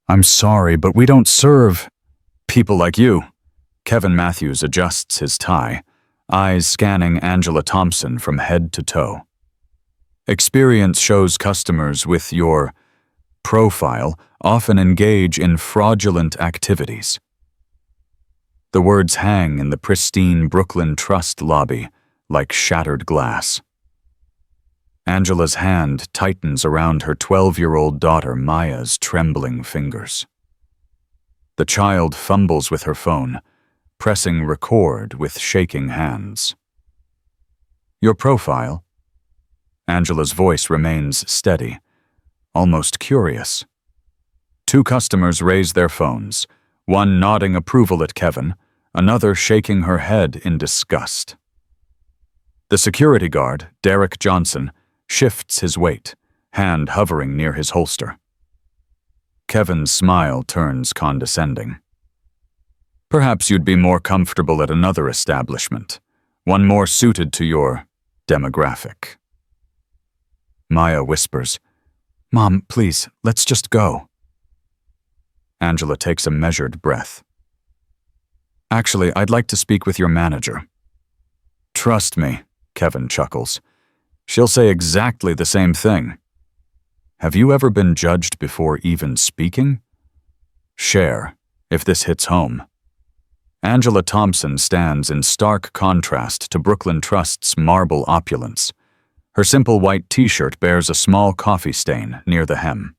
I'm sorry, but we don't serve people like you. Kevin Matthews adjusts his tie, eyes scanning Angela Thompson from head to toe. Experience shows customers with your profile often engage in fraudulent activities. The words hang in the pristine Brooklyn Trust lobby like shattered glass. Angela's hand tightens around her 12-year-old daughter Maya's trembling fingers. The child fumbles with her phone, pressing record with shaking hands. Your profile? Angela's voice remains steady, almost curious. Two customers raise their phones, one nodding approval at Kevin, another shaking her head in disgust. The security guard, Derek Johnson, shifts his weight, hand hovering near his holster. Kevin's smile turns condescending. Perhaps you'd be more comfortable at another establishment, one more suited to your demographic. Maya whispers, "Mom, please, let's just go." Angela takes a measured breath. "Actually, I'd like to speak with your manager." "Trust me," Kevin chuckles. "She'll say exactly the same thing." Have you ever been judged before even speaking? Share, if this hits home. Angela Thompson stands in stark contrast to Brooklyn Trust's marble opulence. Her simple white t-shirt bears a small coffee stain near the hem.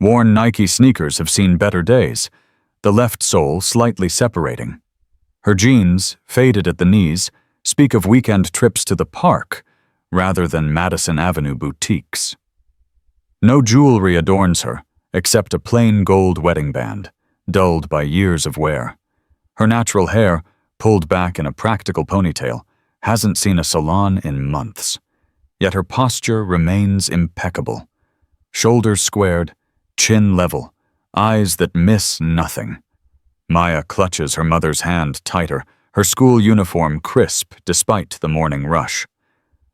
Worn Nike sneakers have seen better days, the left sole slightly separating. Her jeans, faded at the knees, speak of weekend trips to the park rather than Madison Avenue boutiques. No jewelry adorns her, except a plain gold wedding band, dulled by years of wear. Her natural hair, pulled back in a practical ponytail, hasn't seen a salon in months. Yet her posture remains impeccable. Shoulders squared, chin level, eyes that miss nothing. Maya clutches her mother's hand tighter, her school uniform crisp despite the morning rush.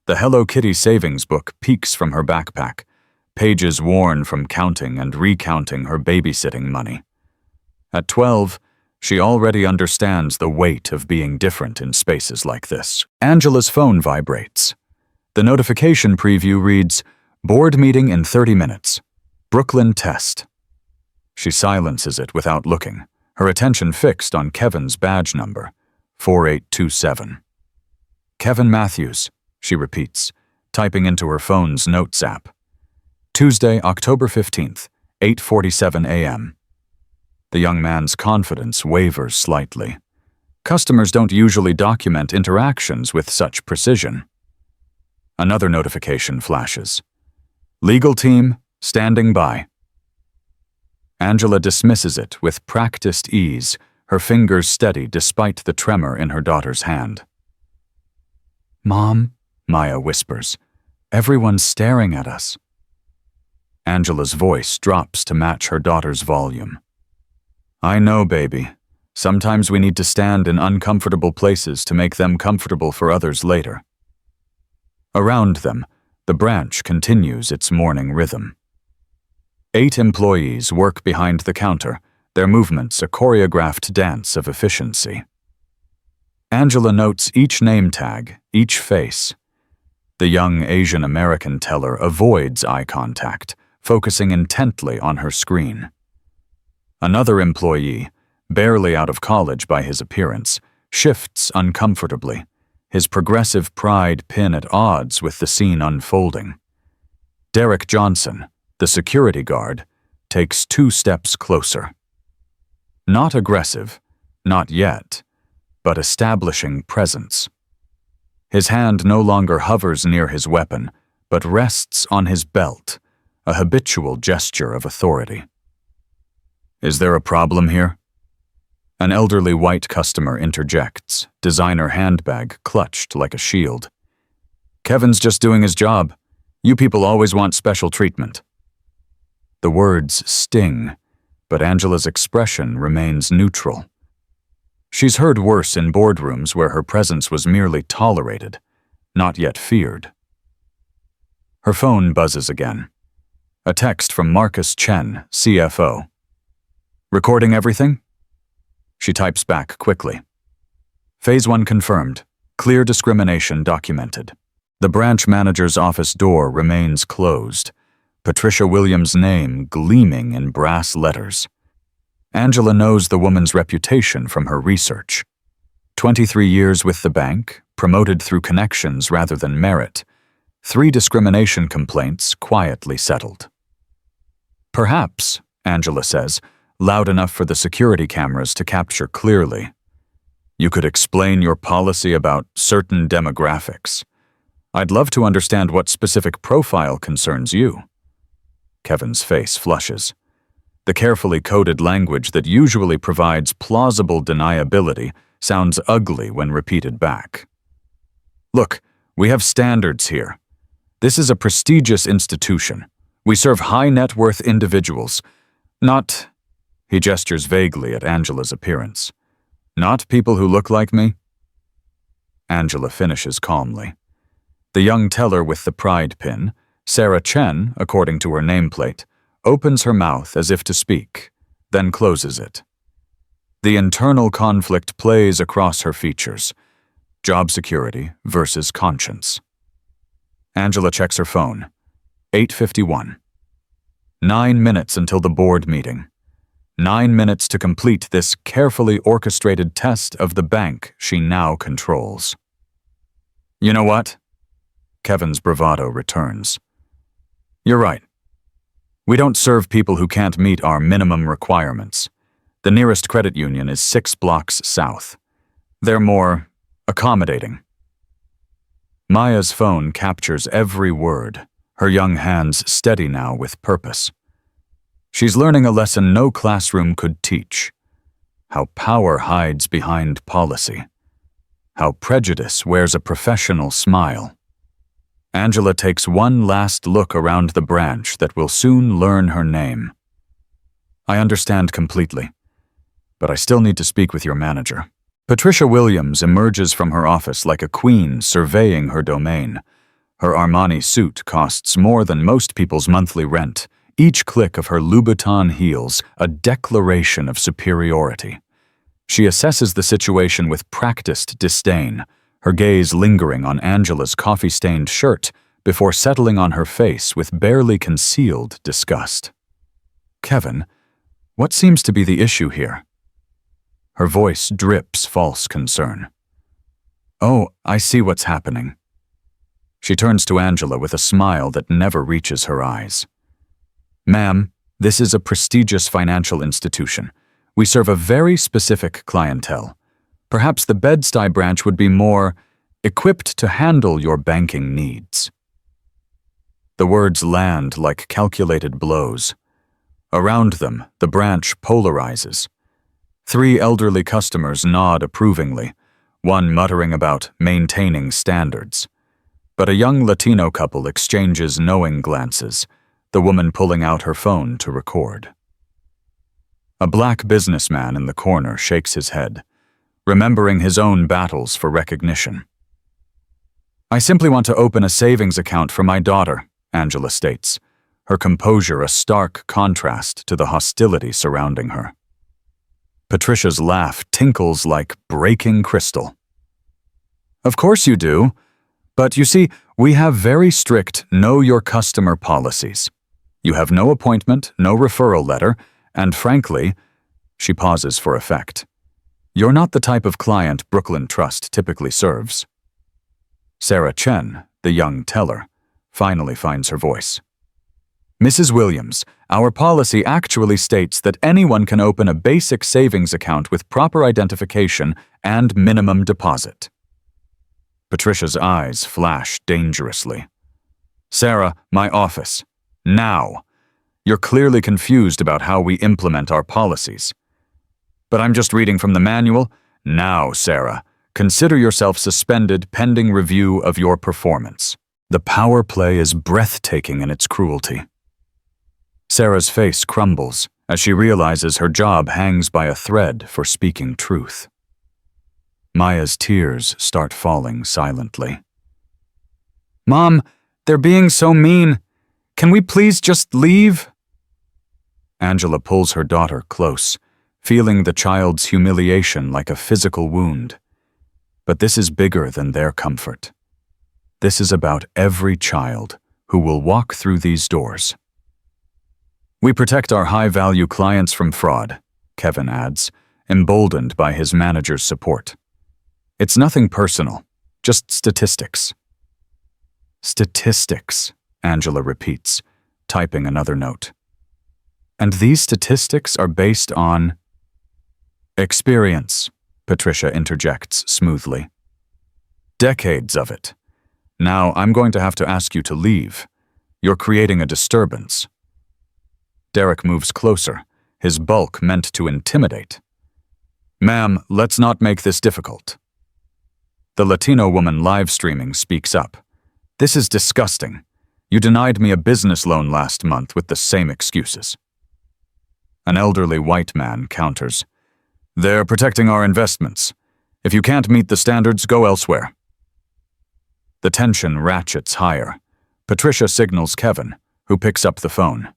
The Hello Kitty savings book peeks from her backpack, pages worn from counting and recounting her babysitting money. At 12, she already understands the weight of being different in spaces like this. Angela's phone vibrates. The notification preview reads, "Board meeting in 30 minutes. Brooklyn test." She silences it without looking, her attention fixed on Kevin's badge number, 4827. "Kevin Matthews," she repeats, typing into her phone's notes app. "Tuesday, October 15th, 8:47 a.m. The young man's confidence wavers slightly. Customers don't usually document interactions with such precision. Another notification flashes. "Legal team, standing by." Angela dismisses it with practiced ease, her fingers steady despite the tremor in her daughter's hand. "Mom," Maya whispers, "everyone's staring at us." Angela's voice drops to match her daughter's volume. "I know, baby. Sometimes we need to stand in uncomfortable places to make them comfortable for others later." Around them, the branch continues its morning rhythm. 8 employees work behind the counter, their movements a choreographed dance of efficiency. Angela notes each name tag, each face. The young Asian American teller avoids eye contact, focusing intently on her screen. Another employee, barely out of college by his appearance, shifts uncomfortably, his progressive pride pin at odds with the scene unfolding. Derek Johnson, the security guard, takes 2 steps closer. Not aggressive, not yet, but establishing presence. His hand no longer hovers near his weapon, but rests on his belt, a habitual gesture of authority. "Is there a problem here?" An elderly white customer interjects, designer handbag clutched like a shield. "Kevin's just doing his job. You people always want special treatment." The words sting, but Angela's expression remains neutral. She's heard worse in boardrooms where her presence was merely tolerated, not yet feared. Her phone buzzes again. A text from Marcus Chen, CFO. Recording everything? She types back quickly. Phase 1 confirmed. Clear discrimination documented. The branch manager's office door remains closed, Patricia Williams' name gleaming in brass letters. Angela knows the woman's reputation from her research. 23 years with the bank, promoted through connections rather than merit. 3 discrimination complaints quietly settled. Perhaps, Angela says, loud enough for the security cameras to capture clearly. You could explain your policy about certain demographics. I'd love to understand what specific profile concerns you. Kevin's face flushes. The carefully coded language that usually provides plausible deniability sounds ugly when repeated back. Look, we have standards here. This is a prestigious institution. We serve high-net-worth individuals, not, he gestures vaguely at Angela's appearance, not people who look like me. Angela finishes calmly. The young teller with the pride pin, Sarah Chen, according to her nameplate, opens her mouth as if to speak, then closes it. The internal conflict plays across her features. Job security versus conscience. Angela checks her phone. 8:51. 9 minutes until the board meeting. 9 minutes to complete this carefully orchestrated test of the bank she now controls. You know what? Kevin's bravado returns. You're right. We don't serve people who can't meet our minimum requirements. The nearest credit union is 6 blocks south. They're more accommodating. Maya's phone captures every word, her young hands steady now with purpose. She's learning a lesson no classroom could teach. How power hides behind policy. How prejudice wears a professional smile. Angela takes one last look around the branch that will soon learn her name. I understand completely, but I still need to speak with your manager. Patricia Williams emerges from her office like a queen surveying her domain. Her Armani suit costs more than most people's monthly rent. Each click of her Louboutin heels a declaration of superiority. She assesses the situation with practiced disdain, her gaze lingering on Angela's coffee-stained shirt before settling on her face with barely concealed disgust. Kevin, what seems to be the issue here? Her voice drips false concern. Oh, I see what's happening. She turns to Angela with a smile that never reaches her eyes. Ma'am, this is a prestigious financial institution. We serve a very specific clientele. Perhaps the Bed-Stuy branch would be more equipped to handle your banking needs. The words land like calculated blows. Around them, the branch polarizes. 3 elderly customers nod approvingly, one muttering about maintaining standards. But a young Latino couple exchanges knowing glances, the woman pulling out her phone to record. A black businessman in the corner shakes his head, remembering his own battles for recognition. I simply want to open a savings account for my daughter, Angela states, her composure a stark contrast to the hostility surrounding her. Patricia's laugh tinkles like breaking crystal. Of course you do, but you see, we have very strict know-your-customer policies. You have no appointment, no referral letter, and frankly, she pauses for effect. You're not the type of client Brooklyn Trust typically serves. Sarah Chen, the young teller, finally finds her voice. Mrs. Williams, our policy actually states that anyone can open a basic savings account with proper identification and minimum deposit. Patricia's eyes flash dangerously. Sarah, my office. Now. You're clearly confused about how we implement our policies. But I'm just reading from the manual. Now, Sarah, consider yourself suspended pending review of your performance. The power play is breathtaking in its cruelty. Sarah's face crumbles as she realizes her job hangs by a thread for speaking truth. Maya's tears start falling silently. Mom, they're being so mean. Can we please just leave? Angela pulls her daughter close, feeling the child's humiliation like a physical wound. But this is bigger than their comfort. This is about every child who will walk through these doors. We protect our high-value clients from fraud, Kevin adds, emboldened by his manager's support. It's nothing personal, just statistics. Statistics, Angela repeats, typing another note. And these statistics are based on experience, Patricia interjects smoothly. Decades of it. Now I'm going to have to ask you to leave. You're creating a disturbance. Derek moves closer, his bulk meant to intimidate. Ma'am, let's not make this difficult. The Latino woman live streaming speaks up. This is disgusting. You denied me a business loan last month with the same excuses. An elderly white man counters. They're protecting our investments. If you can't meet the standards, go elsewhere. The tension ratchets higher. Patricia signals Kevin, who picks up the phone.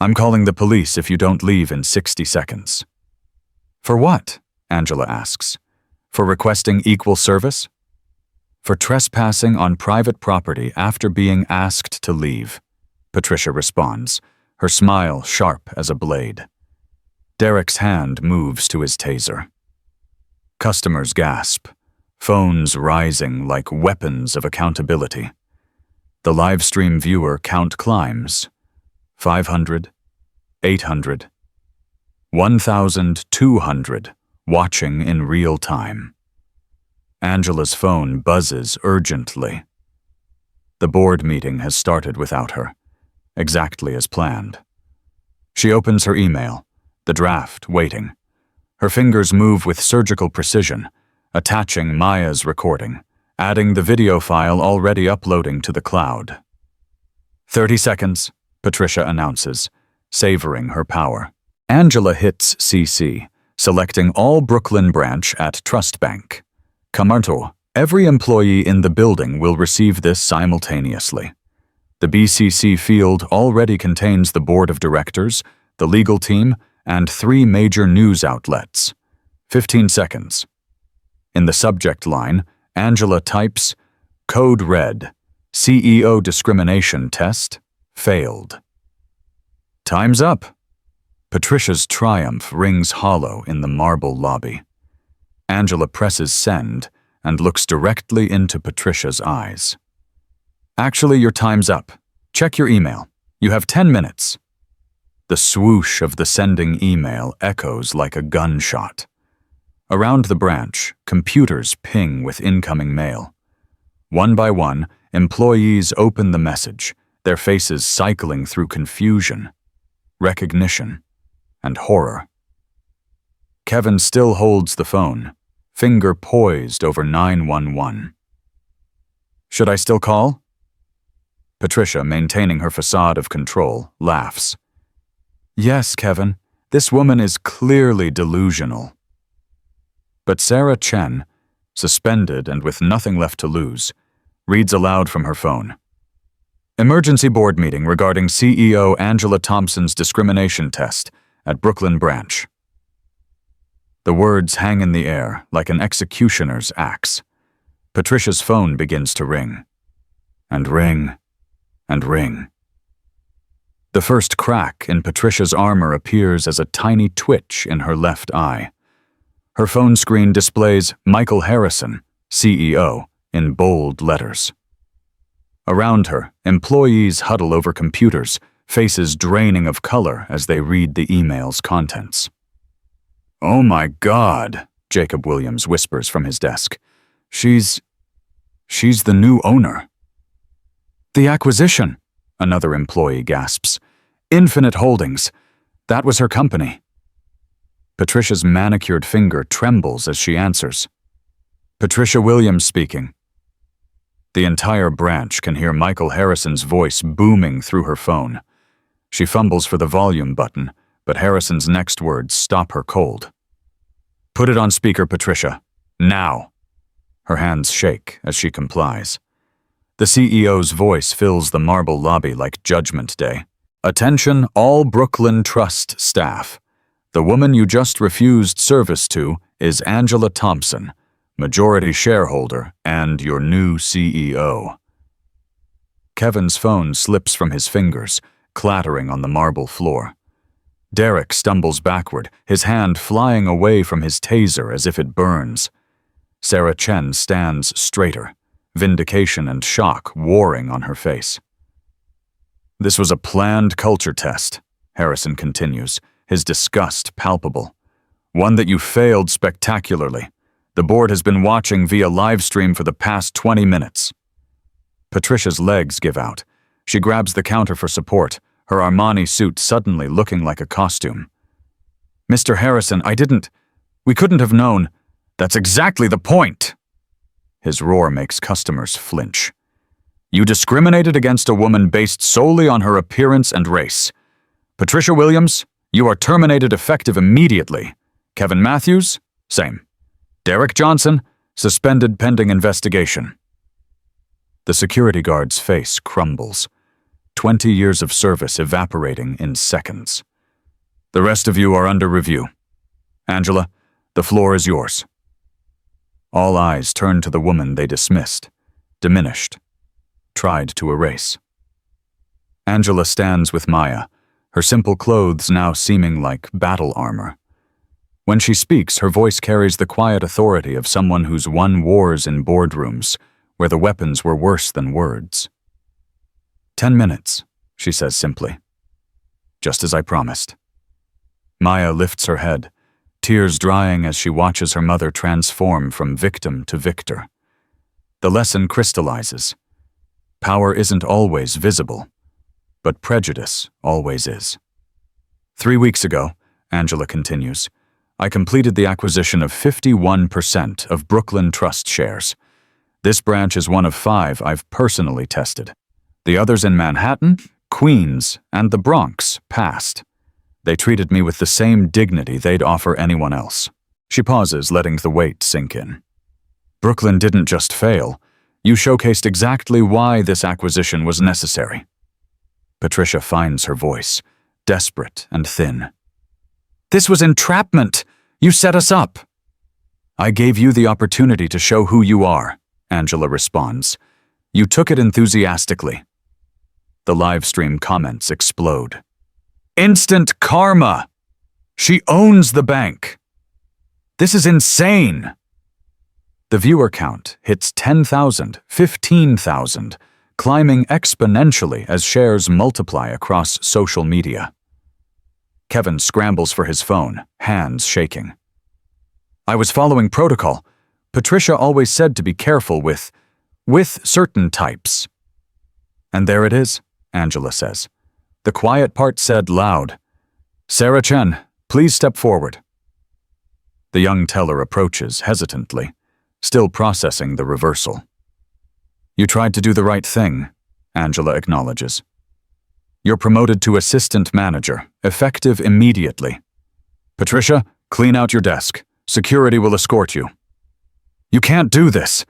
I'm calling the police if you don't leave in 60 seconds. For what? Angela asks. For requesting equal service? For trespassing on private property after being asked to leave, Patricia responds, her smile sharp as a blade. Derek's hand moves to his taser. Customers gasp, phones rising like weapons of accountability. The livestream viewer count climbs. 500, 800, 1,200, watching in real time. Angela's phone buzzes urgently. The board meeting has started without her, exactly as planned. She opens her email, the draft waiting. Her fingers move with surgical precision, attaching Maya's recording, adding the video file already uploading to the cloud. 30 seconds, Patricia announces, savoring her power. Angela hits CC, selecting all Brooklyn branch at Trust Bank. Camarto, every employee in the building will receive this simultaneously. The BCC field already contains the board of directors, the legal team, and 3 major news outlets. 15 seconds. In the subject line, Angela types, Code Red, CEO discrimination test, failed. Time's up. Patricia's triumph rings hollow in the marble lobby. Angela presses send and looks directly into Patricia's eyes. Actually, your time's up. Check your email. You have 10 minutes. The swoosh of the sending email echoes like a gunshot. Around the branch, computers ping with incoming mail. One by one, employees open the message, their faces cycling through confusion, recognition, and horror. Kevin still holds the phone, finger poised over 911. Should I still call? Patricia, maintaining her facade of control, laughs. Yes, Kevin, this woman is clearly delusional. But Sarah Chen, suspended and with nothing left to lose, reads aloud from her phone. Emergency board meeting regarding CEO Angela Thompson's discrimination test at Brooklyn branch. The words hang in the air like an executioner's axe. Patricia's phone begins to ring. And ring. And ring. The first crack in Patricia's armor appears as a tiny twitch in her left eye. Her phone screen displays Michael Harrison, CEO, in bold letters. Around her, employees huddle over computers, faces draining of color as they read the email's contents. Oh my God, Jacob Williams whispers from his desk. She's the new owner. The acquisition, another employee gasps. Infinite Holdings. That was her company. Patricia's manicured finger trembles as she answers. Patricia Williams speaking. The entire branch can hear Michael Harrison's voice booming through her phone. She fumbles for the volume button, but Harrison's next words stop her cold. Put it on speaker, Patricia. Now. Her hands shake as she complies. The CEO's voice fills the marble lobby like Judgment Day. Attention all Brooklyn Trust staff. The woman you just refused service to is Angela Thompson, majority shareholder and your new CEO. Kevin's phone slips from his fingers, clattering on the marble floor. Derek stumbles backward, his hand flying away from his taser as if it burns. Sarah Chen stands straighter, vindication and shock warring on her face. This was a planned culture test, Harrison continues, his disgust palpable. One that you failed spectacularly. The board has been watching via live stream for the past 20 minutes. Patricia's legs give out. She grabs the counter for support, her Armani suit suddenly looking like a costume. Mr. Harrison, we couldn't have known. That's exactly the point. His roar makes customers flinch. You discriminated against a woman based solely on her appearance and race. Patricia Williams, you are terminated effective immediately. Kevin Matthews, same. Derek Johnson, suspended pending investigation. The security guard's face crumbles. 20 years of service evaporating in seconds. The rest of you are under review. Angela, the floor is yours. All eyes turn to the woman they dismissed, diminished, tried to erase. Angela stands with Maya, her simple clothes now seeming like battle armor. When she speaks, her voice carries the quiet authority of someone who's won wars in boardrooms, where the weapons were worse than words. 10 minutes, she says simply. Just as I promised. Maya lifts her head, tears drying as she watches her mother transform from victim to victor. The lesson crystallizes. Power isn't always visible, but prejudice always is. 3 weeks ago, Angela continues, I completed the acquisition of 51% of Brooklyn Trust shares. This branch is one of 5 I've personally tested. The others in Manhattan, Queens, and the Bronx passed. They treated me with the same dignity they'd offer anyone else. She pauses, letting the weight sink in. Brooklyn didn't just fail. You showcased exactly why this acquisition was necessary. Patricia finds her voice, desperate and thin. This was entrapment. You set us up. I gave you the opportunity to show who you are, Angela responds. You took it enthusiastically. The live stream comments explode. Instant karma! She owns the bank. This is insane. The viewer count hits 10,000, 15,000, climbing exponentially as shares multiply across social media. Kevin scrambles for his phone, hands shaking. I was following protocol. Patricia always said to be careful with certain types. And there it is, Angela says. The quiet part said loud, Sarah Chen, please step forward. The young teller approaches hesitantly, still processing the reversal. You tried to do the right thing, Angela acknowledges. You're promoted to assistant manager, effective immediately. Patricia, clean out your desk. Security will escort you. You can't do this.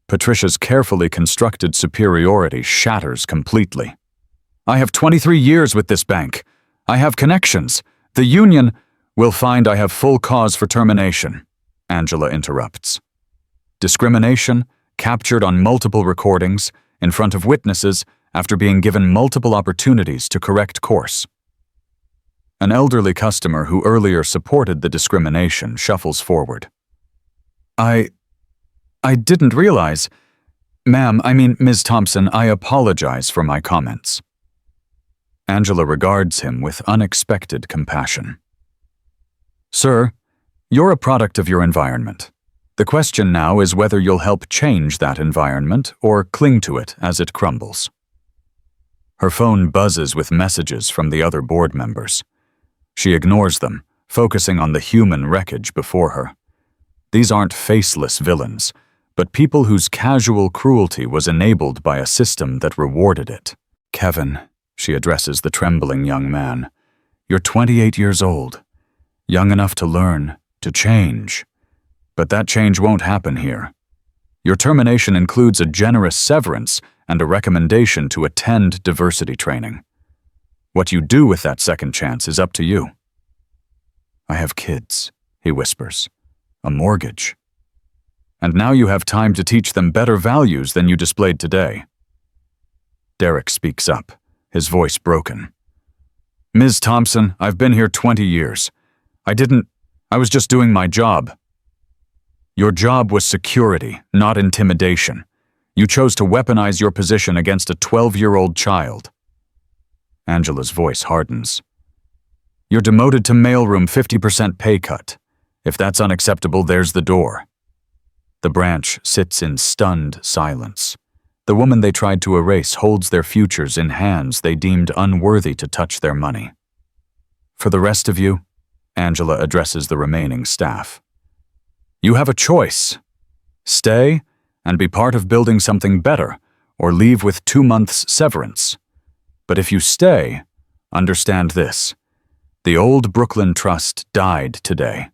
Patricia's carefully constructed superiority shatters completely. I have 23 years with this bank. I have connections. The union will find I have full cause for termination, Angela interrupts. Discrimination, captured on multiple recordings, in front of witnesses, after being given multiple opportunities to correct course. An elderly customer who earlier supported the discrimination shuffles forward. I didn't realize. Ms. Thompson, I apologize for my comments. Angela regards him with unexpected compassion. Sir, you're a product of your environment. The question now is whether you'll help change that environment or cling to it as it crumbles. Her phone buzzes with messages from the other board members. She ignores them, focusing on the human wreckage before her. These aren't faceless villains, but people whose casual cruelty was enabled by a system that rewarded it. Kevin, she addresses the trembling young man, you're 28 years old, young enough to learn, to change. But that change won't happen here. Your termination includes a generous severance and a recommendation to attend diversity training. What you do with that second chance is up to you. I have kids, he whispers. A mortgage. And now you have time to teach them better values than you displayed today. Derek speaks up, his voice broken. Ms. Thompson, I've been here 20 years. I was just doing my job. Your job was security, not intimidation. You chose to weaponize your position against a 12-year-old child. Angela's voice hardens. You're demoted to mailroom 50% pay cut. If that's unacceptable, there's the door. The branch sits in stunned silence. The woman they tried to erase holds their futures in hands they deemed unworthy to touch their money. For the rest of you, Angela addresses the remaining staff. You have a choice. Stay and be part of building something better, or leave with 2 months severance. But if you stay, understand this. The old Brooklyn Trust died today.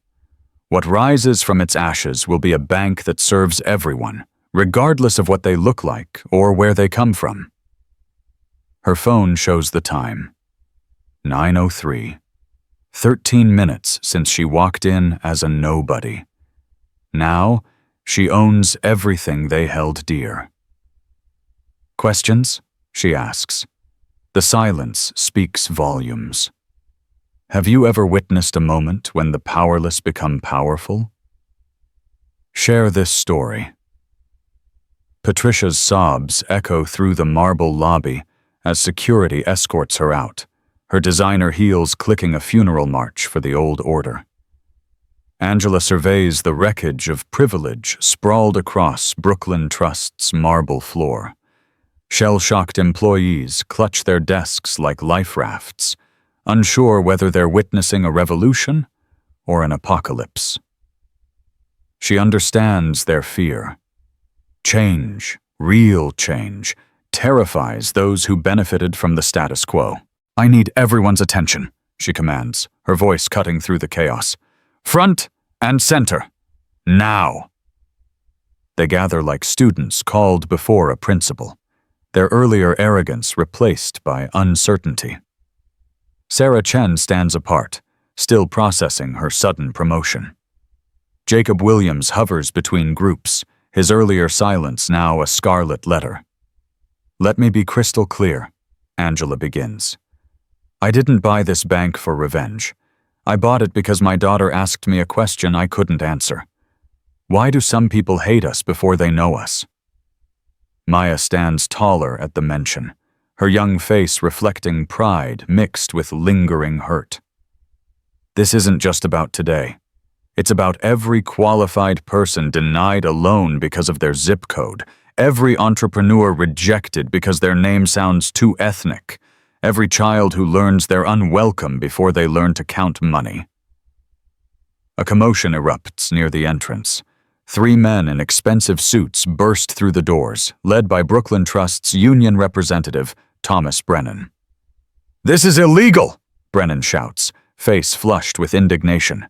What rises from its ashes will be a bank that serves everyone, regardless of what they look like or where they come from. Her phone shows the time. 9:03. 13 minutes since she walked in as a nobody. Now, she owns everything they held dear. Questions? She asks. The silence speaks volumes. Have you ever witnessed a moment when the powerless become powerful? Share this story. Patricia's sobs echo through the marble lobby as security escorts her out, her designer heels clicking a funeral march for the old order. Angela surveys the wreckage of privilege sprawled across Brooklyn Trust's marble floor. Shell-shocked employees clutch their desks like life rafts, unsure whether they're witnessing a revolution or an apocalypse. She understands their fear. Change, real change, terrifies those who benefited from the status quo. I need everyone's attention, she commands, her voice cutting through the chaos. Front and center. Now. They gather like students called before a principal, their earlier arrogance replaced by uncertainty. Sarah Chen stands apart, still processing her sudden promotion. Jacob Williams hovers between groups, his earlier silence now a scarlet letter. Let me be crystal clear, Angela begins. I didn't buy this bank for revenge. I bought it because my daughter asked me a question I couldn't answer. Why do some people hate us before they know us? Maya stands taller at the mention, her young face reflecting pride mixed with lingering hurt. This isn't just about today. It's about every qualified person denied a loan because of their zip code, every entrepreneur rejected because their name sounds too ethnic, every child who learns they're unwelcome before they learn to count money. A commotion erupts near the entrance. 3 men in expensive suits burst through the doors, led by Brooklyn Trust's union representative, Thomas Brennan. This is illegal, Brennan shouts, face flushed with indignation.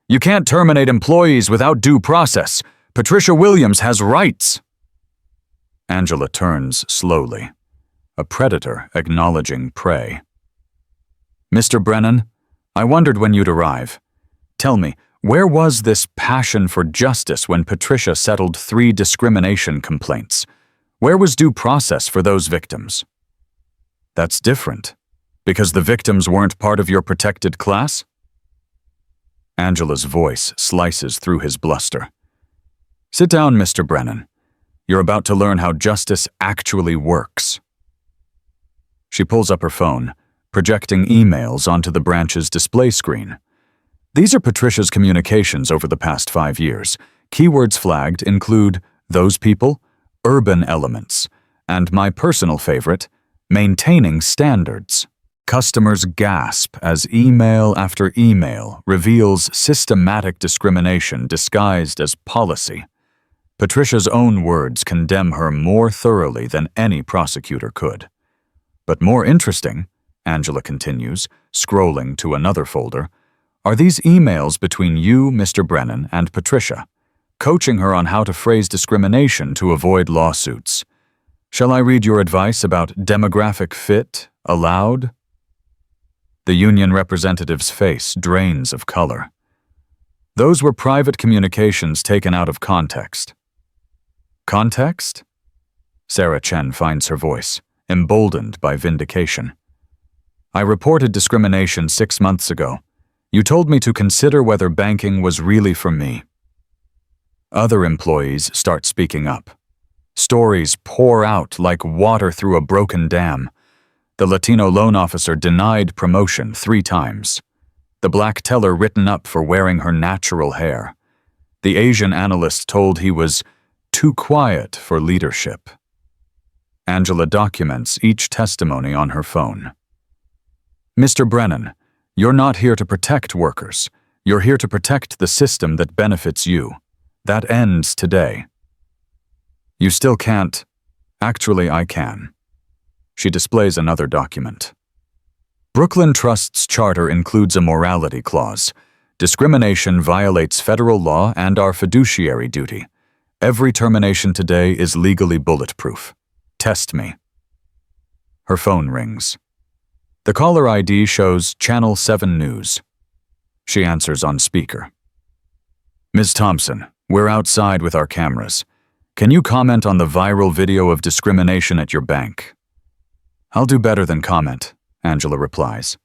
You can't terminate employees without due process. Patricia Williams has rights. Angela turns slowly, a predator acknowledging prey. Mr. Brennan, I wondered when you'd arrive. Tell me, where was this passion for justice when Patricia settled 3 discrimination complaints? Where was due process for those victims? That's different, because the victims weren't part of your protected class? Angela's voice slices through his bluster. Sit down, Mr. Brennan. You're about to learn how justice actually works. She pulls up her phone, projecting emails onto the branch's display screen. These are Patricia's communications over the past 5 years. Keywords flagged include those people, urban elements, and my personal favorite, maintaining standards. Customers gasp as email after email reveals systematic discrimination disguised as policy. Patricia's own words condemn her more thoroughly than any prosecutor could. But more interesting, Angela continues, scrolling to another folder, are these emails between you, Mr. Brennan, and Patricia, coaching her on how to phrase discrimination to avoid lawsuits. Shall I read your advice about demographic fit aloud? The union representative's face drains of color. Those were private communications taken out of context. Context? Sarah Chen finds her voice, emboldened by vindication. I reported discrimination 6 months ago. You told me to consider whether banking was really for me. Other employees start speaking up. Stories pour out like water through a broken dam. The Latino loan officer denied promotion 3 times. The black teller written up for wearing her natural hair. The Asian analyst told he was too quiet for leadership. Angela documents each testimony on her phone. Mr. Brennan, you're not here to protect workers. You're here to protect the system that benefits you. That ends today. You still can't. Actually, I can. She displays another document. Brooklyn Trust's charter includes a morality clause. Discrimination violates federal law and our fiduciary duty. Every termination today is legally bulletproof. Test me. Her phone rings. The caller ID shows Channel 7 News. She answers on speaker. Ms. Thompson, we're outside with our cameras. Can you comment on the viral video of discrimination at your bank? I'll do better than comment, Angela replies.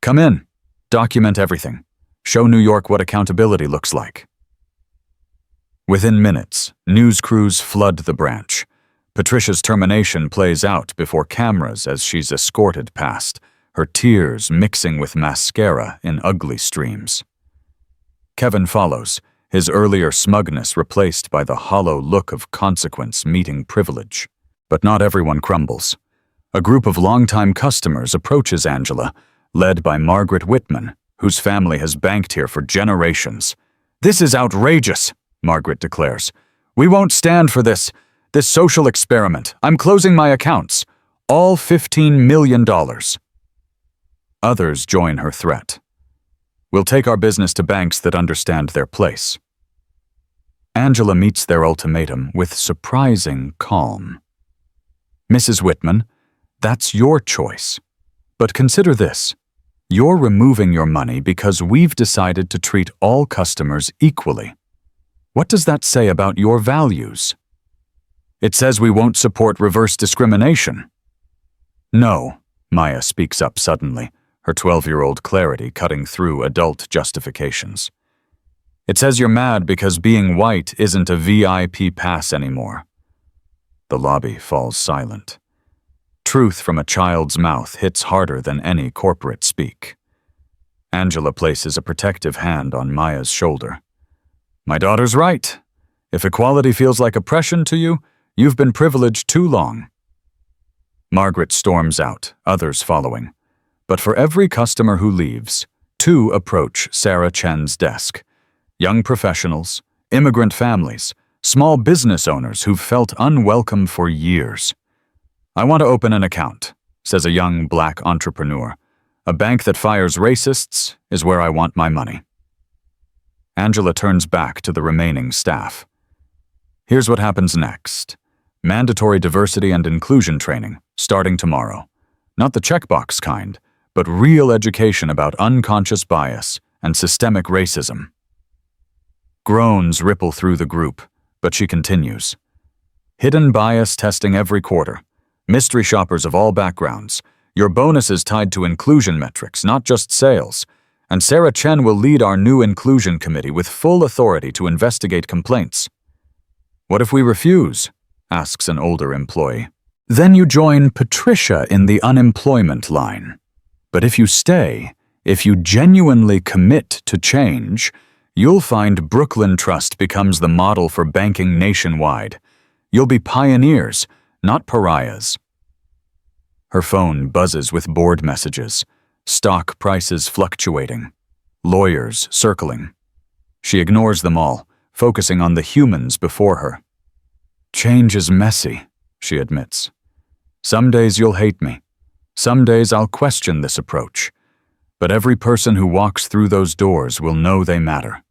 Come in. Document everything. Show New York what accountability looks like. Within minutes, news crews flood the branch. Patricia's termination plays out before cameras as she's escorted past, her tears mixing with mascara in ugly streams. Kevin follows, his earlier smugness replaced by the hollow look of consequence meeting privilege. But not everyone crumbles. A group of longtime customers approaches Angela, led by Margaret Whitman, whose family has banked here for generations. This is outrageous, Margaret declares. We won't stand for this social experiment. I'm closing my accounts. All $15 million. Others join her threat. We'll take our business to banks that understand their place. Angela meets their ultimatum with surprising calm. Mrs. Whitman, that's your choice. But consider this. You're removing your money because we've decided to treat all customers equally. What does that say about your values? It says we won't support reverse discrimination. No, Maya speaks up suddenly, her 12-year-old clarity cutting through adult justifications. It says you're mad because being white isn't a VIP pass anymore. The lobby falls silent. Truth from a child's mouth hits harder than any corporate speak. Angela places a protective hand on Maya's shoulder. My daughter's right. If equality feels like oppression to you, you've been privileged too long. Margaret storms out, others following. But for every customer who leaves, 2 approach Sarah Chen's desk. Young professionals, immigrant families, small business owners who've felt unwelcome for years. I want to open an account, says a young black entrepreneur. A bank that fires racists is where I want my money. Angela turns back to the remaining staff. Here's what happens next. Mandatory diversity and inclusion training, starting tomorrow. Not the checkbox kind, but real education about unconscious bias and systemic racism. Groans ripple through the group, but she continues. Hidden bias testing every quarter. Mystery shoppers of all backgrounds. Your bonuses tied to inclusion metrics, not just sales. And Sarah Chen will lead our new inclusion committee with full authority to investigate complaints. What if we refuse? Asks an older employee. Then you join Patricia in the unemployment line. But if you stay, if you genuinely commit to change, you'll find Brooklyn Trust becomes the model for banking nationwide. You'll be pioneers, not pariahs. Her phone buzzes with board messages, stock prices fluctuating, lawyers circling. She ignores them all, focusing on the humans before her. Change is messy, she admits. Some days you'll hate me. Some days I'll question this approach. But every person who walks through those doors will know they matter.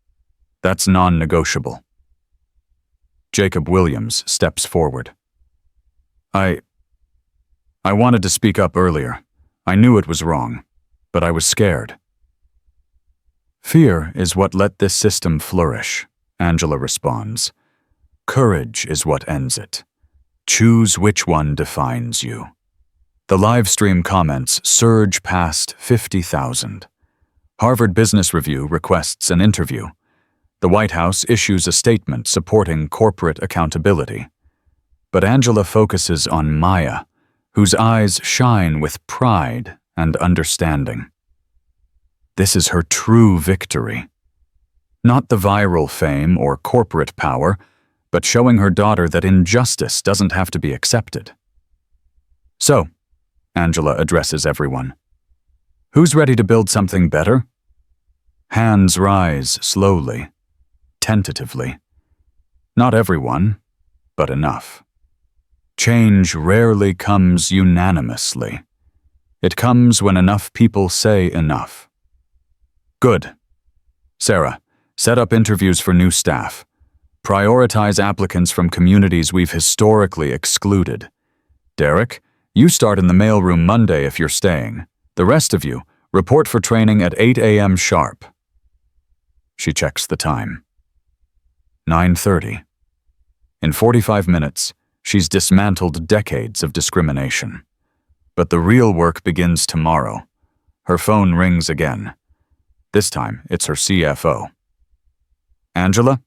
That's non-negotiable. Jacob Williams steps forward. I wanted to speak up earlier. I knew it was wrong. but I was scared. Fear is what let this system flourish, Angela responds. Courage is what ends it. Choose which one defines you. The live stream comments surge past 50,000. Harvard Business Review requests an interview. The White House issues a statement supporting corporate accountability. But Angela focuses on Maya, whose eyes shine with pride and understanding. This is her true victory. Not the viral fame or corporate power, but showing her daughter that injustice doesn't have to be accepted. So, Angela addresses everyone. Who's ready to build something better? Hands rise slowly, tentatively. Not everyone, but enough. Change rarely comes unanimously. It comes when enough people say enough. Good. Sarah, set up interviews for new staff. Prioritize applicants from communities we've historically excluded. Derek, you start in the mailroom Monday if you're staying. The rest of you, report for training at 8 a.m. sharp. She checks the time. 9:30. In 45 minutes, she's dismantled decades of discrimination. But the real work begins tomorrow. Her phone rings again. This time, it's her CFO. Angela,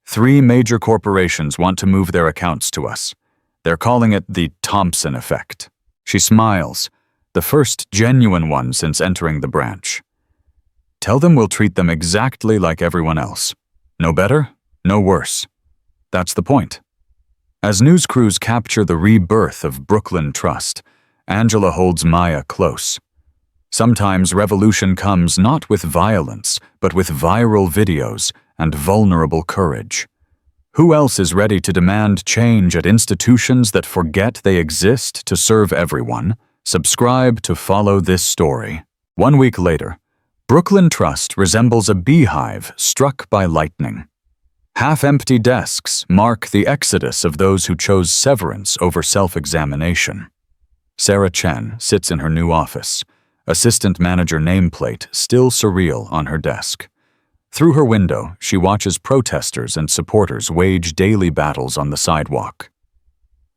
3 major corporations want to move their accounts to us. They're calling it the Thompson effect. She smiles, the first genuine one since entering the branch. Tell them we'll treat them exactly like everyone else. No better, no worse. That's the point. As news crews capture the rebirth of Brooklyn Trust, Angela holds Maya close. Sometimes revolution comes not with violence, but with viral videos and vulnerable courage. Who else is ready to demand change at institutions that forget they exist to serve everyone? Subscribe to follow this story. 1 week later, Brooklyn Trust resembles a beehive struck by lightning. Half-empty desks mark the exodus of those who chose severance over self-examination. Sarah Chen sits in her new office, assistant manager nameplate still surreal on her desk. Through her window, she watches protesters and supporters wage daily battles on the sidewalk.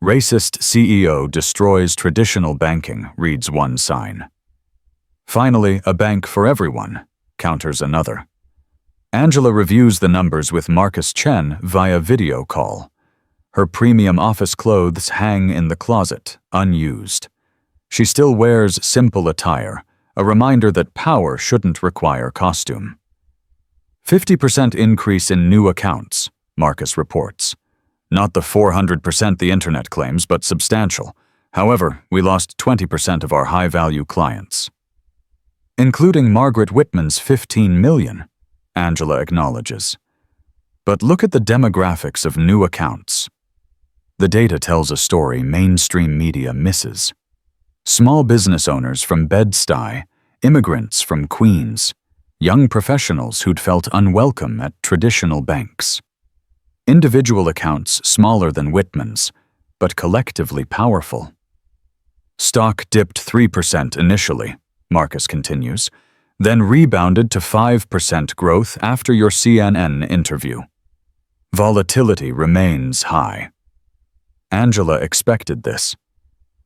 Racist CEO destroys traditional banking, reads one sign. Finally, a bank for everyone, counters another. Angela reviews the numbers with Marcus Chen via video call. Her premium office clothes hang in the closet, unused. She still wears simple attire, a reminder that power shouldn't require costume. 50% increase in new accounts, Marcus reports. Not the 400% the internet claims, but substantial. However, we lost 20% of our high-value clients. Including Margaret Whitman's 15 million, Angela acknowledges. But look at the demographics of new accounts. The data tells a story mainstream media misses. Small business owners from Bed-Stuy, immigrants from Queens, young professionals who'd felt unwelcome at traditional banks. Individual accounts smaller than Whitman's, but collectively powerful. Stock dipped 3% initially, Marcus continues, then rebounded to 5% growth after your CNN interview. Volatility remains high. Angela expected this.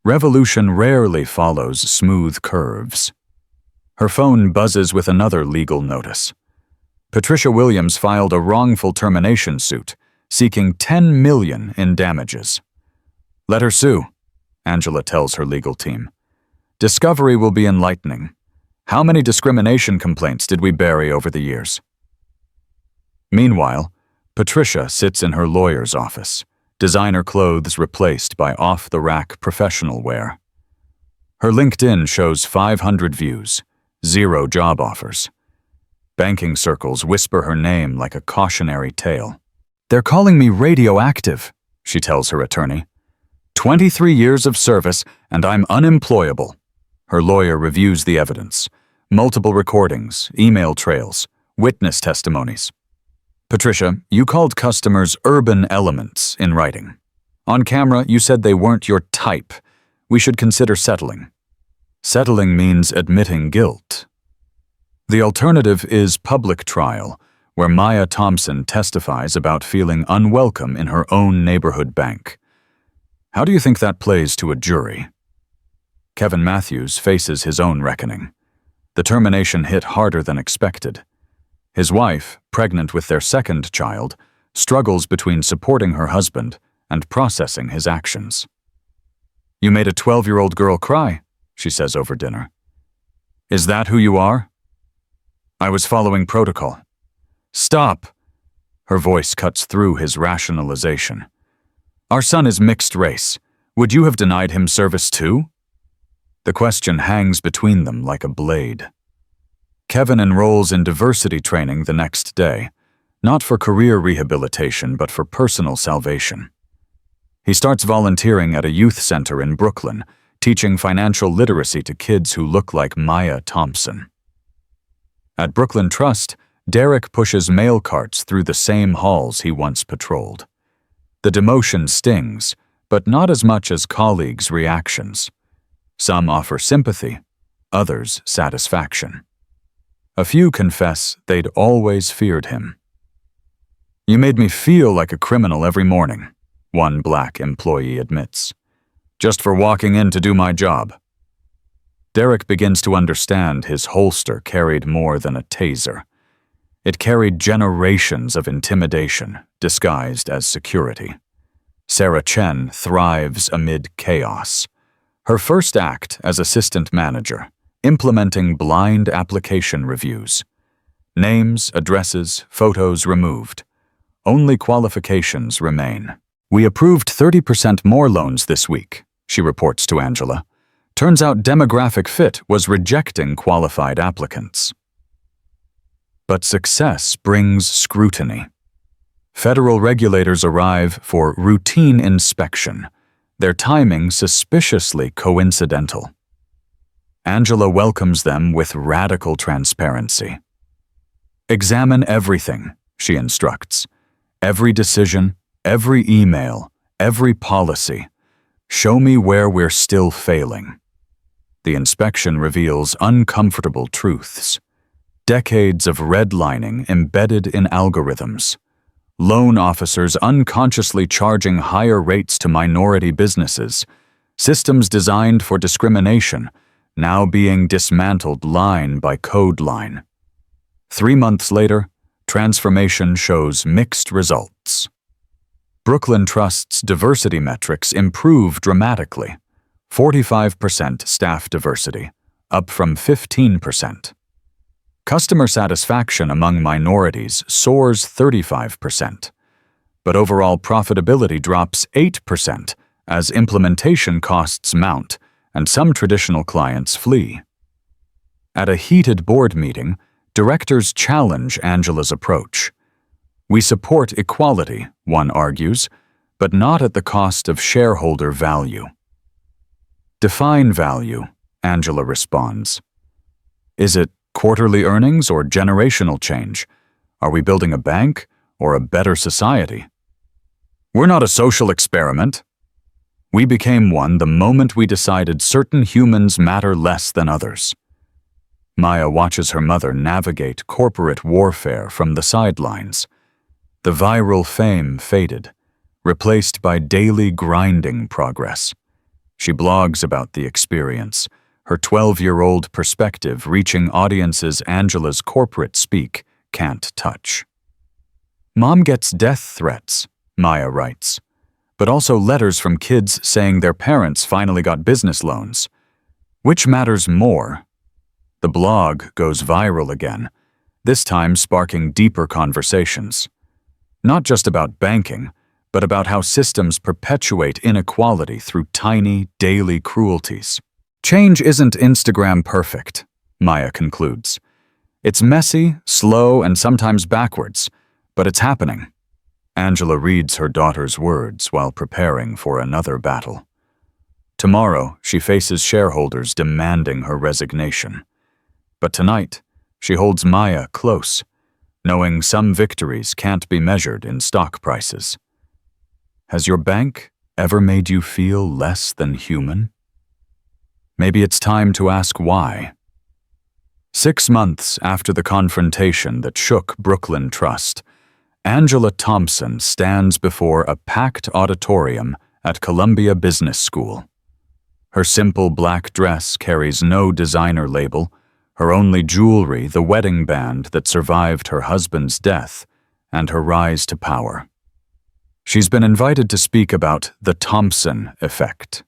Revolution rarely follows smooth curves. Her phone buzzes with another legal notice. Patricia Williams filed a wrongful termination suit, seeking $10 million in damages. Let her sue, Angela tells her legal team. Discovery will be enlightening. How many discrimination complaints did we bury over the years? Meanwhile, Patricia sits in her lawyer's office, designer clothes replaced by off-the-rack professional wear. Her LinkedIn shows 500 views, 0 job offers. Banking circles whisper her name like a cautionary tale. They're calling me radioactive, she tells her attorney. 23 years of service and I'm unemployable. Her lawyer reviews the evidence. Multiple recordings, email trails, witness testimonies. Patricia, you called customers urban elements in writing. On camera, you said they weren't your type. We should consider settling. Settling means admitting guilt, The alternative is public trial, where Maya Thompson testifies about feeling unwelcome in her own neighborhood bank. How do you think that plays to a jury? Kevin Matthews faces his own reckoning. The termination hit harder than expected. His wife, pregnant with their second child, struggles between supporting her husband and processing his actions. "You made a 12-year-old girl cry," she says over dinner. "Is that who you are?" "I was following protocol." "Stop!" Her voice cuts through his rationalization. "Our son is mixed race. Would you have denied him service too?" The question hangs between them like a blade. Kevin enrolls in diversity training the next day, not for career rehabilitation but for personal salvation. He starts volunteering at a youth center in Brooklyn, teaching financial literacy to kids who look like Maya Thompson. At Brooklyn Trust, Derek pushes mail carts through the same halls he once patrolled. The demotion stings, but not as much as colleagues' reactions. Some offer sympathy, others satisfaction. A few confess they'd always feared him. "You made me feel like a criminal every morning," one black employee admits, "just for walking in to do my job." Derek begins to understand his holster carried more than a taser. It carried generations of intimidation disguised as security. Sarah Chen thrives amid chaos. Her first act as assistant manager, implementing blind application reviews. Names, addresses, photos removed. Only qualifications remain. "We approved 30% more loans this week," she reports to Angela. "Turns out demographic fit was rejecting qualified applicants." But success brings scrutiny. Federal regulators arrive for routine inspection, their timing suspiciously coincidental. Angela welcomes them with radical transparency. "Examine everything," she instructs. "Every decision, every email, every policy. Show me where we're still failing." The inspection reveals uncomfortable truths. Decades of redlining embedded in algorithms. Loan officers unconsciously charging higher rates to minority businesses. Systems designed for discrimination, now being dismantled line by code line. 3 months later, transformation shows mixed results. Brooklyn Trust's diversity metrics improve dramatically. 45% staff diversity, up from 15%. Customer satisfaction among minorities soars 35%, but overall profitability drops 8% as implementation costs mount and some traditional clients flee. At a heated board meeting, directors challenge Angela's approach. "We support equality," one argues, "but not at the cost of shareholder value." "Define value," Angela responds. "Is it quarterly earnings or generational change? Are we building a bank or a better society?" "We're not a social experiment." "We became one the moment we decided certain humans matter less than others." Maya watches her mother navigate corporate warfare from the sidelines. The viral fame faded, replaced by daily grinding progress. She blogs about the experience, her 12-year-old perspective reaching audiences Angela's corporate speak can't touch. "Mom gets death threats," Maya writes, but also letters from kids saying their parents finally got business loans. Which matters more? The blog goes viral again, this time sparking deeper conversations. Not just about banking, but about how systems perpetuate inequality through tiny, daily cruelties. "Change isn't Instagram perfect," Maya concludes. "It's messy, slow, and sometimes backwards, but it's happening." Angela reads her daughter's words while preparing for another battle. Tomorrow, she faces shareholders demanding her resignation. But tonight, she holds Maya close, knowing some victories can't be measured in stock prices. Has your bank ever made you feel less than human? Maybe it's time to ask why. 6 months after the confrontation that shook Brooklyn Trust, Angela Thompson stands before a packed auditorium at Columbia Business School. Her simple black dress carries no designer label, her only jewelry the wedding band that survived her husband's death and her rise to power. She's been invited to speak about the Thompson effect,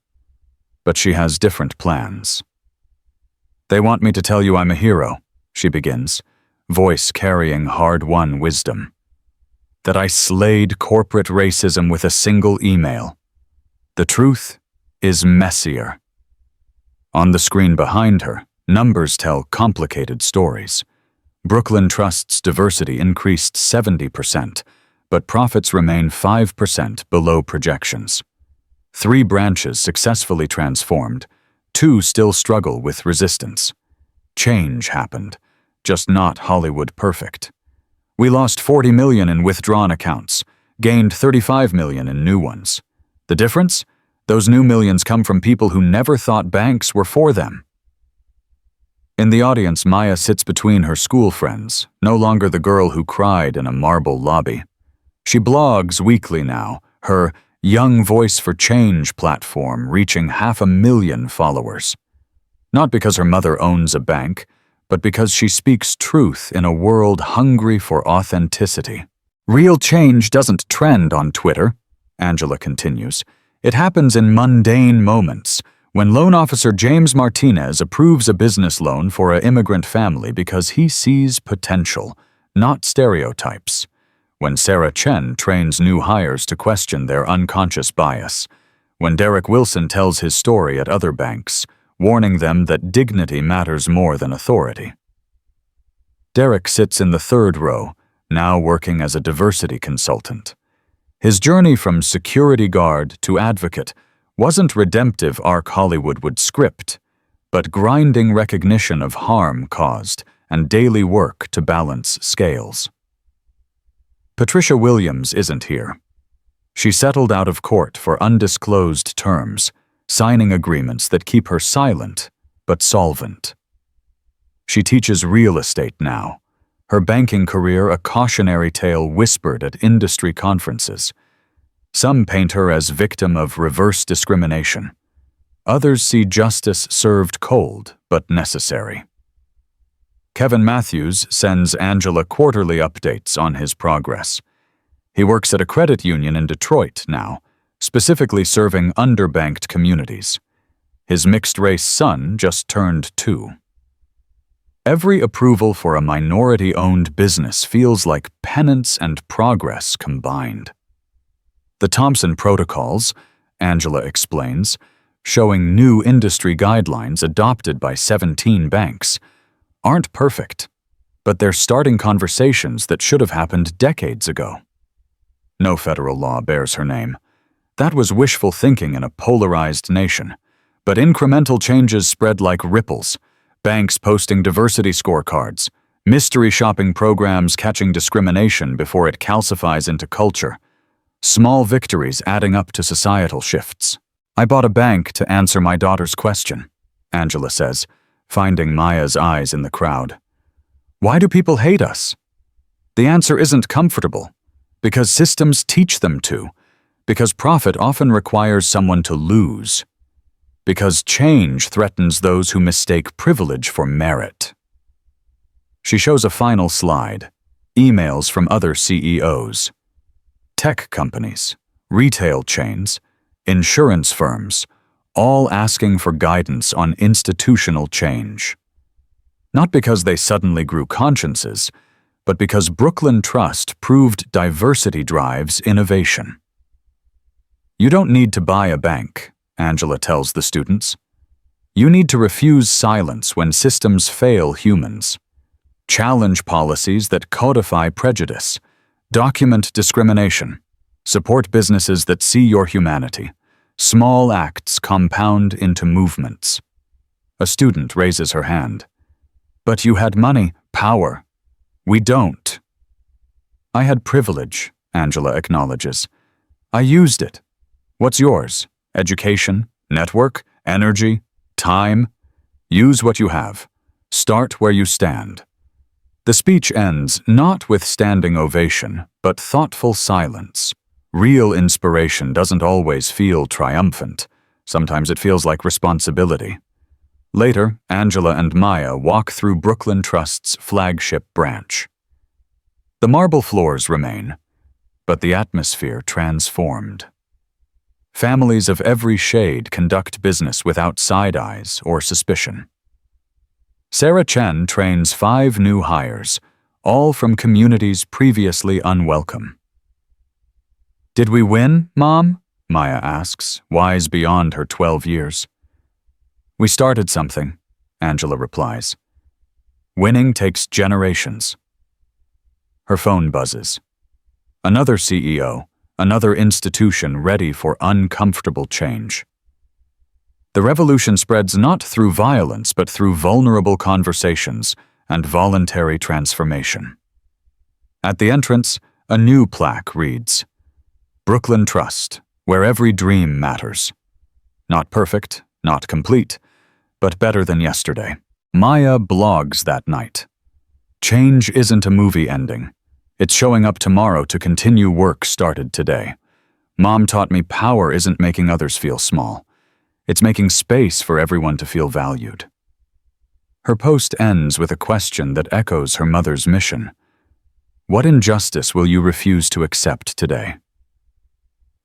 but she has different plans. "They want me to tell you I'm a hero," she begins, voice carrying hard-won wisdom. "That I slayed corporate racism with a single email. The truth is messier." On the screen behind her, numbers tell complicated stories. Brooklyn Trust's diversity increased 70%, but profits remain 5% below projections. 3 branches successfully transformed, 2 still struggle with resistance. Change happened, just not Hollywood perfect. We lost $40 million in withdrawn accounts, gained $35 million in new ones. The difference? Those new millions come from people who never thought banks were for them. In the audience, Maya sits between her school friends, no longer the girl who cried in a marble lobby. She blogs weekly now, her Young Voice for Change platform reaching 500,000 followers. Not because her mother owns a bank, but because she speaks truth in a world hungry for authenticity. "Real change doesn't trend on Twitter," Angela continues. "It happens in mundane moments, when loan officer James Martinez approves a business loan for an immigrant family because he sees potential, not stereotypes. When Sarah Chen trains new hires to question their unconscious bias. When Derek Wilson tells his story at other banks, warning them that dignity matters more than authority." Derek sits in the 3rd row, now working as a diversity consultant. His journey from security guard to advocate wasn't redemptive arc Hollywood would script, but grinding recognition of harm caused and daily work to balance scales. Patricia Williams isn't here. She settled out of court for undisclosed terms, signing agreements that keep her silent but solvent. She teaches real estate now, her banking career a cautionary tale whispered at industry conferences. Some paint her as victim of reverse discrimination. Others see justice served cold but necessary. Kevin Matthews sends Angela quarterly updates on his progress. He works at a credit union in Detroit now, specifically serving underbanked communities. His mixed-race son just turned 2. Every approval for a minority-owned business feels like penance and progress combined. The Thompson Protocols, Angela explains, showing new industry guidelines adopted by 17 banks, aren't perfect, but they're starting conversations that should have happened decades ago. No federal law bears her name. That was wishful thinking in a polarized nation, but incremental changes spread like ripples, banks posting diversity scorecards, mystery shopping programs catching discrimination before it calcifies into culture, small victories adding up to societal shifts. "I bought a bank to answer my daughter's question," Angela says, finding Maya's eyes in the crowd. "Why do people hate us?" The answer isn't comfortable, because systems teach them to, because profit often requires someone to lose, because change threatens those who mistake privilege for merit. She shows a final slide, emails from other CEOs. Tech companies, retail chains, insurance firms, all asking for guidance on institutional change. Not because they suddenly grew consciences, but because Brooklyn Trust proved diversity drives innovation. "You don't need to buy a bank," Angela tells the students. "You need to refuse silence when systems fail humans. Challenge policies that codify prejudice. Document discrimination. Support businesses that see your humanity. Small acts compound into movements." A student raises her hand. "But you had money, power. We don't." "I had privilege," Angela acknowledges. "I used it. What's yours? Education, network, energy, time? Use what you have. Start where you stand. The speech ends not with standing ovation, but thoughtful silence. Real inspiration doesn't always feel triumphant. Sometimes it feels like responsibility. Later, Angela and Maya walk through Brooklyn Trust's flagship branch. The marble floors remain, but the atmosphere transformed. Families of every shade conduct business without side eyes or suspicion. Sarah Chen trains 5 new hires, all from communities previously unwelcome. "Did we win, Mom?" Maya asks, wise beyond her 12 years. "We started something," Angela replies. "Winning takes generations." Her phone buzzes. Another CEO, another institution ready for uncomfortable change. The revolution spreads not through violence, but through vulnerable conversations and voluntary transformation. At the entrance, a new plaque reads, "Brooklyn Trust, where every dream matters." Not perfect, not complete, but better than yesterday. Maya blogs that night. Change isn't a movie ending. It's showing up tomorrow to continue work started today. Mom taught me power isn't making others feel small. It's making space for everyone to feel valued. Her post ends with a question that echoes her mother's mission. What injustice will you refuse to accept today?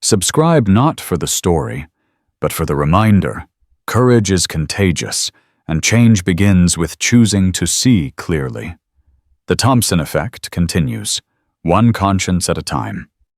Subscribe not for the story, but for the reminder. Courage is contagious, and change begins with choosing to see clearly. The Thompson effect continues, one conscience at a time.